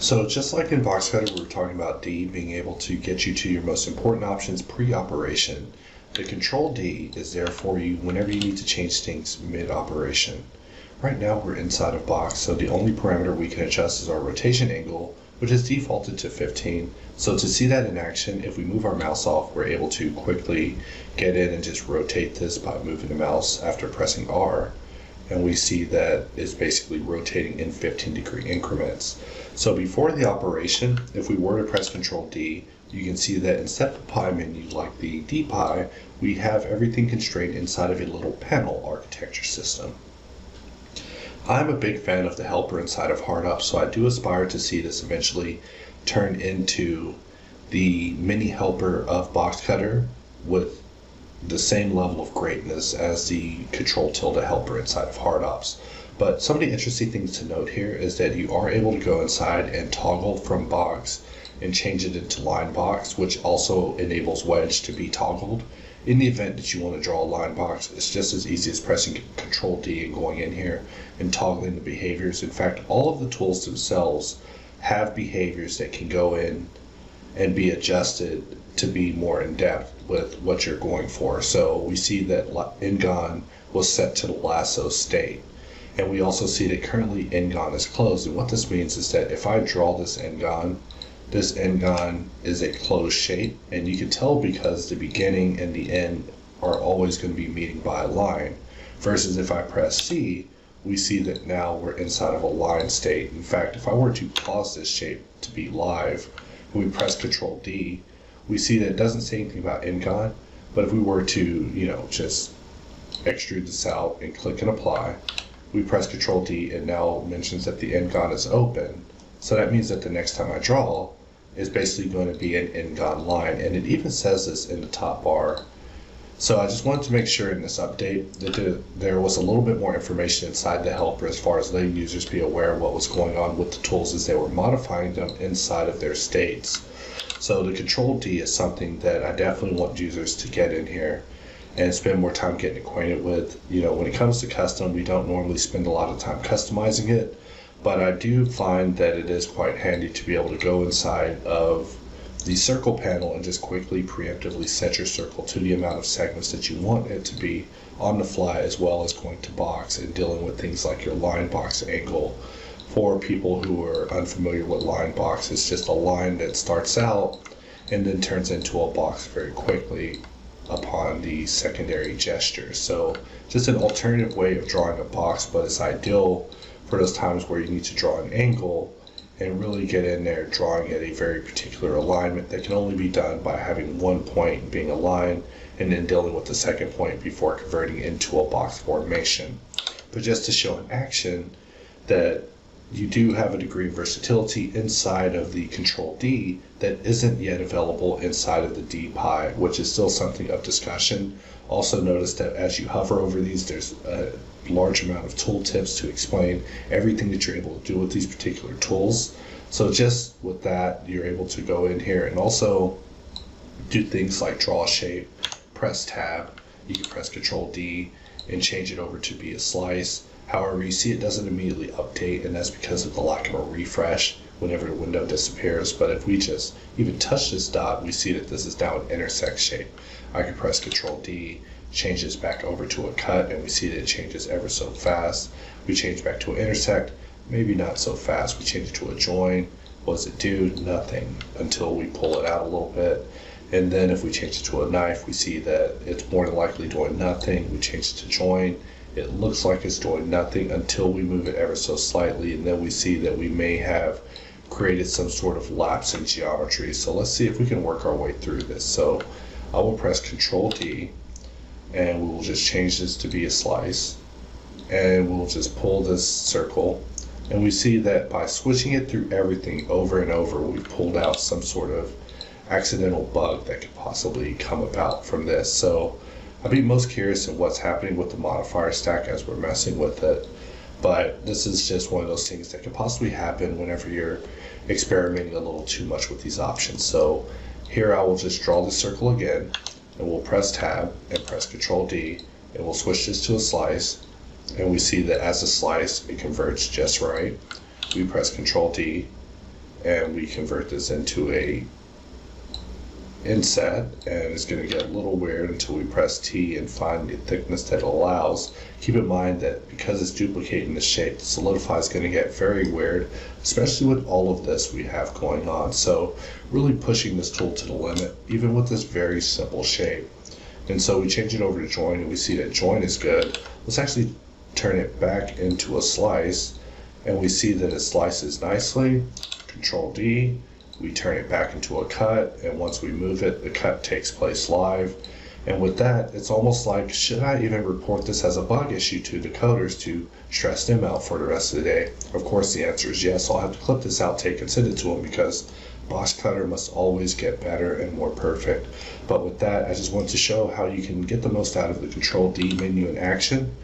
So just like in BoxCutter, we were talking about D being able to get you to your most important options pre-operation. The Control D is there for you whenever you need to change things mid-operation. Right now we're inside of Box, so the only parameter we can adjust is our rotation angle, which is defaulted to 15. So to see that in action, if we move our mouse off, we're able to quickly get in and just rotate this by moving the mouse after pressing R. And we see that it's basically rotating in 15-degree increments. So before the operation, if we were to press Control D, you can see that instead of a pie menu like the D pie, we have everything constrained inside of a little panel architecture system. I'm a big fan of the helper inside of HardOps, so I do aspire to see this eventually turn into the MiniHelper of BoxCutter with the same level of greatness as the Control tilde helper inside of HardOps. But some of the interesting things to note here is that you are able to go inside and toggle from box and change it into line box, which also enables wedge to be toggled. In the event that you want to draw a line box, it's just as easy as pressing Control D and going in here and toggling the behaviors. In fact, all of the tools themselves have behaviors that can go in and be adjusted to be more in depth with what you're going for. So we see that Ngon was set to the lasso state. And we also see that currently Ngon is closed. And what this means is that if I draw this Ngon is a closed shape. And you can tell because the beginning and the end are always going to be meeting by a line. Versus if I press C, we see that now we're inside of a line state. In fact, if I were to pause this shape to be live, and we press Control D, we see that it doesn't say anything about Ngon. But if we were to, just extrude this out and click and apply, we press Control D, and now it mentions that the Ngon is open. So that means that the next time I draw is basically going to be an Ngon line. And it even says this in the top bar. So I just wanted to make sure in this update that there was a little bit more information inside the helper as far as letting users be aware of what was going on with the tools as they were modifying them inside of their states. So the Control D is something that I definitely want users to get in here and spend more time getting acquainted with. When it comes to custom, we don't normally spend a lot of time customizing it, but I do find that it is quite handy to be able to go inside of the circle panel and just quickly preemptively set your circle to the amount of segments that you want it to be on the fly, as well as going to box and dealing with things like your line box angle. For people who are unfamiliar with line box, it's just a line that starts out and then turns into a box very quickly upon the secondary gesture. So just an alternative way of drawing a box, but it's ideal for those times where you need to draw an angle and really get in there drawing at a very particular alignment that can only be done by having one point being a line and then dealing with the second point before converting into a box formation. But just to show in action that you do have a degree of versatility inside of the Control D that isn't yet available inside of the D pie, which is still something of discussion. Also notice that as you hover over these, there's a large amount of tooltips to explain everything that you're able to do with these particular tools. So just with that, you're able to go in here and also do things like draw a shape, press tab, you can press Control D and change it over to be a slice. However, you see it doesn't immediately update, and that's because of the lack of a refresh whenever the window disappears. But if we just even touch this dot, we see that this is now an intersect shape. I can press Control D, change this back over to a cut, and we see that it changes ever so fast. We change back to an intersect, maybe not so fast. We change it to a join. What does it do? Nothing until we pull it out a little bit. And then if we change it to a knife, we see that it's more than likely doing nothing. We change it to join. It looks like it's doing nothing until we move it ever so slightly, and then we see that we may have created some sort of lapse in geometry. So let's see if we can work our way through this. So I will press Control D, and we will just change this to be a slice, and we'll just pull this circle, and we see that by switching it through everything over and over, we've pulled out some sort of accidental bug that could possibly come about from this. So I'd be most curious in what's happening with the modifier stack as we're messing with it. But this is just one of those things that could possibly happen whenever you're experimenting a little too much with these options. So here I will just draw the circle again, and we'll press tab and press Control D, and we'll switch this to a slice, and we see that as a slice it converts just right. We press Control D, and we convert this into a inset, and it's going to get a little weird until we press T and find the thickness that it allows. Keep in mind that because it's duplicating the shape, the solidify is going to get very weird, especially with all of this we have going on. So really pushing this tool to the limit, even with this very simple shape. And so we change it over to join, and we see that join is good. Let's actually turn it back into a slice, and we see that it slices nicely. Control D, we turn it back into a cut, and once we move it, the cut takes place live. And with that, it's almost like, should I even report this as a bug issue to the coders to stress them out for the rest of the day? Of course, the answer is yes. I'll have to clip this outtake and send it to them, because BoxCutter must always get better and more perfect. But with that, I just want to show how you can get the most out of the Control D menu in action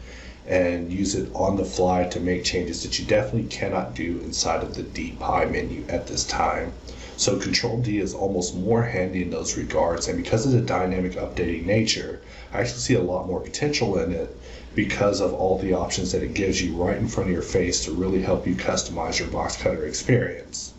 and use it on the fly to make changes that you definitely cannot do inside of the DPI menu at this time. So Control D is almost more handy in those regards, and because of the dynamic updating nature, I actually see a lot more potential in it because of all the options that it gives you right in front of your face to really help you customize your BoxCutter experience.